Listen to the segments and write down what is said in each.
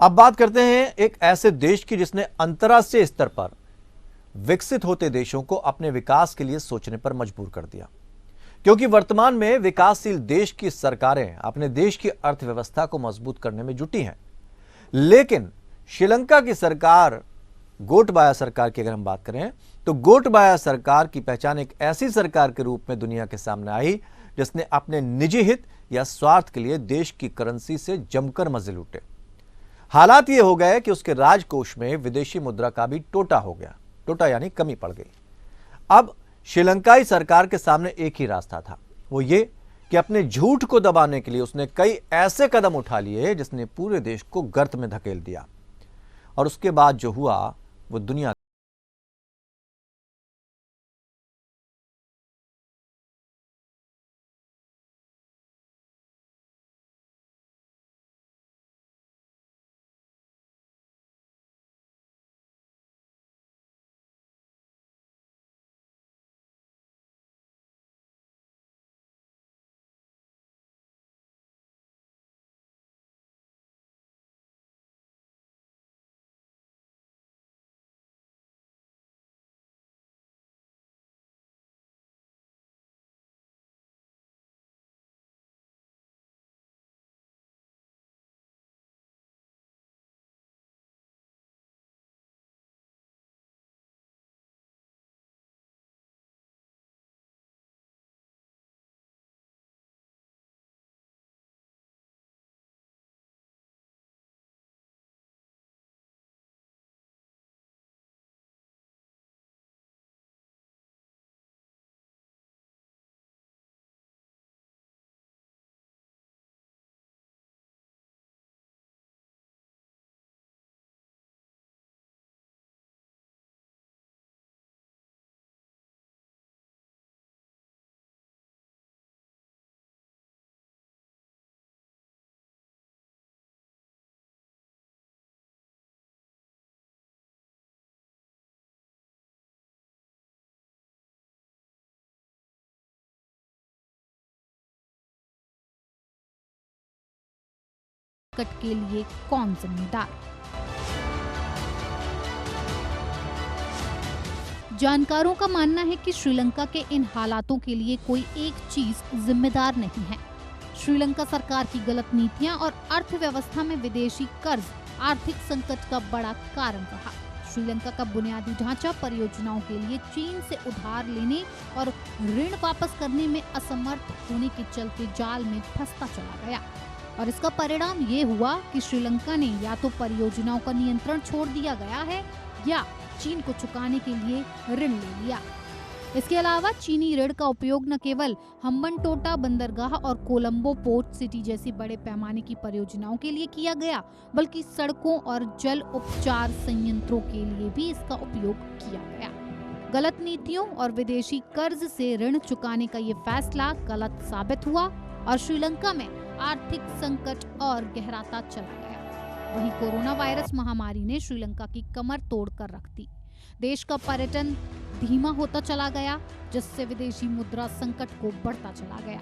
अब बात करते हैं एक ऐसे देश की जिसने अंतर्राष्ट्रीय स्तर पर विकसित होते देशों को अपने विकास के लिए सोचने पर मजबूर कर दिया। क्योंकि वर्तमान में विकासशील देश की सरकारें अपने देश की अर्थव्यवस्था को मजबूत करने में जुटी हैं, लेकिन श्रीलंका की सरकार, गोटबाया सरकार की अगर हम बात करें तो गोटबाया सरकार की पहचान एक ऐसी सरकार के रूप में दुनिया के सामने आई जिसने अपने निजी हित या स्वार्थ के लिए देश की करेंसी से जमकर मजे लूटे। हालात ये हो गए कि उसके राजकोष में विदेशी मुद्रा का भी टोटा हो गया। टोटा यानी कमी पड़ गई। अब श्रीलंकाई सरकार के सामने एक ही रास्ता था, वो ये कि अपने झूठ को दबाने के लिए उसने कई ऐसे कदम उठा लिए जिसने पूरे देश को गर्त में धकेल दिया। और उसके बाद जो हुआ वो दुनिया संकट के लिए कौन जिम्मेदार? जानकारों का मानना है कि श्रीलंका के इन हालातों के लिए कोई एक चीज जिम्मेदार नहीं है। श्रीलंका सरकार की गलत नीतियां और अर्थव्यवस्था में विदेशी कर्ज आर्थिक संकट का बड़ा कारण रहा। श्रीलंका का बुनियादी ढांचा परियोजनाओं के लिए चीन से उधार लेने और ऋण वापस करने में असमर्थ होने के चलते जाल में फंसता चला गया। और इसका परिणाम ये हुआ कि श्रीलंका ने या तो परियोजनाओं का नियंत्रण छोड़ दिया गया है या चीन को चुकाने के लिए ऋण ले लिया। इसके अलावा चीनी ऋण का उपयोग न केवल हम्बनटोटा बंदरगाह और कोलंबो पोर्ट सिटी जैसी बड़े पैमाने की परियोजनाओं के लिए किया गया, बल्कि सड़कों और जल उपचार संयंत्रों के लिए भी इसका उपयोग किया गया। गलत नीतियों और विदेशी कर्ज से ऋण चुकाने का ये फैसला गलत साबित हुआ और श्रीलंका में आर्थिक संकट और गहराता चला गया। वहीं कोरोना वायरस महामारी ने श्रीलंका की कमर तोड़ कर रख दी। देश का पर्यटन धीमा होता चला गया, जिससे विदेशी मुद्रा संकट को बढ़ता चला गया।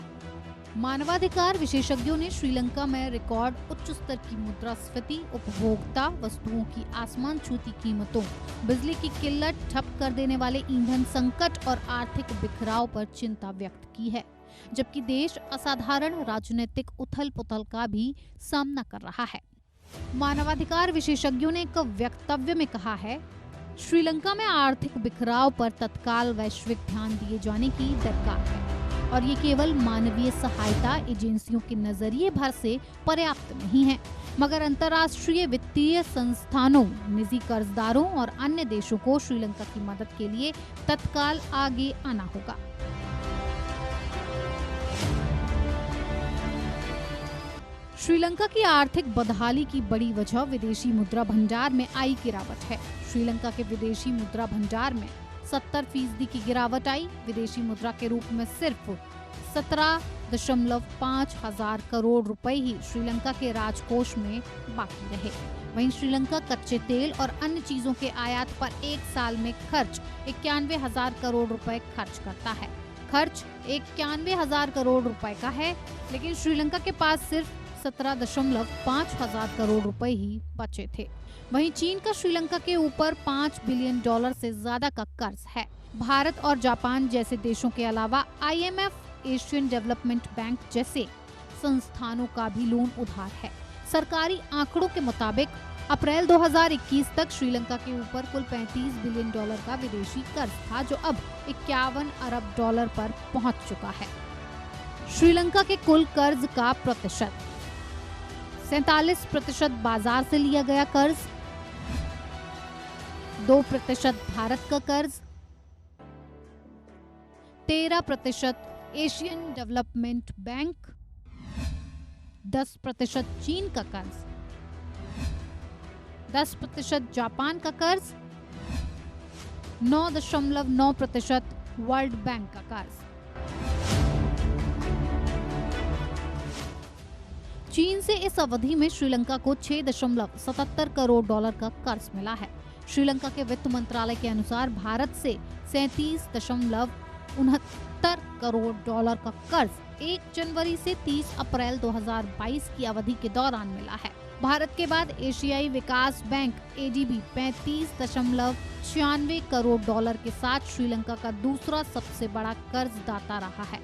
मानवाधिकार विशेषज्ञों ने श्रीलंका में रिकॉर्ड उच्च स्तर की मुद्रास्फीति, उपभोक्ता वस्तुओं की आसमान छूती कीमतों, बिजली की किल्लत, ठप कर देने वाले ईंधन संकट और आर्थिक बिखराव पर चिंता व्यक्त की है, जबकि देश असाधारण राजनीतिक उथल-पुथल का भी सामना कर रहा है। मानवाधिकार विशेषज्ञों ने एक वक्तव्य में कहा है, श्रीलंका में आर्थिक बिखराव पर तत्काल वैश्विक ध्यान दिए जाने की दरकार है और ये केवल मानवीय सहायता एजेंसियों के नजरिए भर से पर्याप्त नहीं है, मगर अंतर्राष्ट्रीय वित्तीय संस्थानों, निजी कर्जदारों और अन्य देशों को श्रीलंका की मदद के लिए तत्काल आगे आना होगा। श्रीलंका की आर्थिक बदहाली की बड़ी वजह विदेशी मुद्रा भंडार में आई गिरावट है। श्रीलंका के विदेशी मुद्रा भंडार में 70% की गिरावट आई। विदेशी मुद्रा के रूप में सिर्फ 17.5 हजार करोड़ रुपए ही श्रीलंका के राजकोष में बाकी रहे। वहीं श्रीलंका कच्चे तेल और अन्य चीजों के आयात पर एक साल में खर्च 91,000 करोड़ रुपए खर्च करता है। खर्च 91,000 करोड़ रुपए का है, लेकिन श्रीलंका के पास सिर्फ 17.5 हजार करोड़ रुपए ही बचे थे। वहीं चीन का श्रीलंका के ऊपर $5 बिलियन से ज्यादा का कर्ज है। भारत और जापान जैसे देशों के अलावा IMF, एशियन डेवलपमेंट बैंक जैसे संस्थानों का भी लोन उधार है। सरकारी आंकड़ों के मुताबिक अप्रैल 2021 तक श्रीलंका के ऊपर कुल $35 बिलियन का विदेशी कर्ज था, जो अब $51 अरब पर पहुंच चुका है। श्रीलंका के कुल कर्ज का प्रतिशत 47% बाजार से लिया गया कर्ज, 2% भारत का कर्ज, 13% एशियन डेवलपमेंट बैंक, 10% चीन का कर्ज, 10% जापान का कर्ज, 9.9% वर्ल्ड बैंक का कर्ज। चीन से इस अवधि में श्रीलंका को $6.77 करोड़ का कर्ज मिला है। श्रीलंका के वित्त मंत्रालय के अनुसार भारत से $37.69 करोड़ का कर्ज 1 जनवरी से 30 अप्रैल 2022 की अवधि के दौरान मिला है। भारत के बाद एशियाई विकास बैंक ADB $35.96 करोड़ के साथ श्रीलंका का दूसरा सबसे बड़ा कर्जदाता रहा है।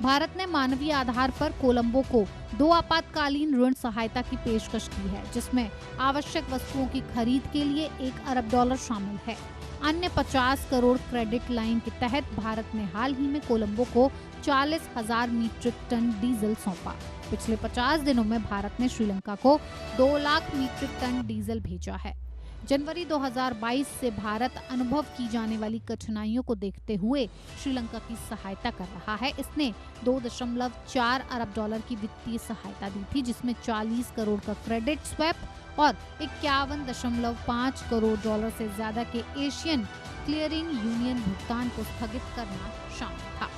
भारत ने मानवीय आधार पर कोलंबो को 2 आपातकालीन ऋण सहायता की पेशकश की है, जिसमें आवश्यक वस्तुओं की खरीद के लिए $1 अरब शामिल है। अन्य 50 करोड़ क्रेडिट लाइन के तहत भारत ने हाल ही में कोलंबो को 40,000 मीट्रिक टन डीजल सौंपा। पिछले 50 दिनों में भारत ने श्रीलंका को 2 लाख मीट्रिक टन डीजल भेजा है। जनवरी 2022 से भारत अनुभव की जाने वाली कठिनाइयों को देखते हुए श्रीलंका की सहायता कर रहा है। इसने $2.4 अरब की वित्तीय सहायता दी थी, जिसमें 40 करोड़ का क्रेडिट स्वैप और $51.5 करोड़ से ज्यादा के एशियन क्लियरिंग यूनियन भुगतान को स्थगित करना शामिल था।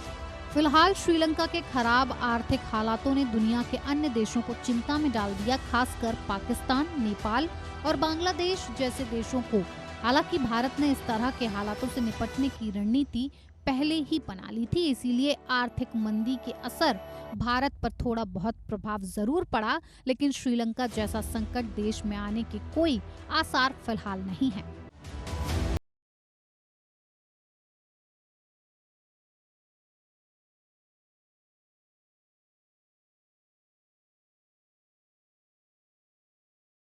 फिलहाल श्रीलंका के खराब आर्थिक हालातों ने दुनिया के अन्य देशों को चिंता में डाल दिया, खासकर पाकिस्तान, नेपाल और बांग्लादेश जैसे देशों को। हालांकि भारत ने इस तरह के हालातों से निपटने की रणनीति पहले ही बना ली थी, इसीलिए आर्थिक मंदी के असर भारत पर थोड़ा बहुत प्रभाव जरूर पड़ा, लेकिन श्रीलंका जैसा संकट देश में आने के कोई आसार फिलहाल नहीं है।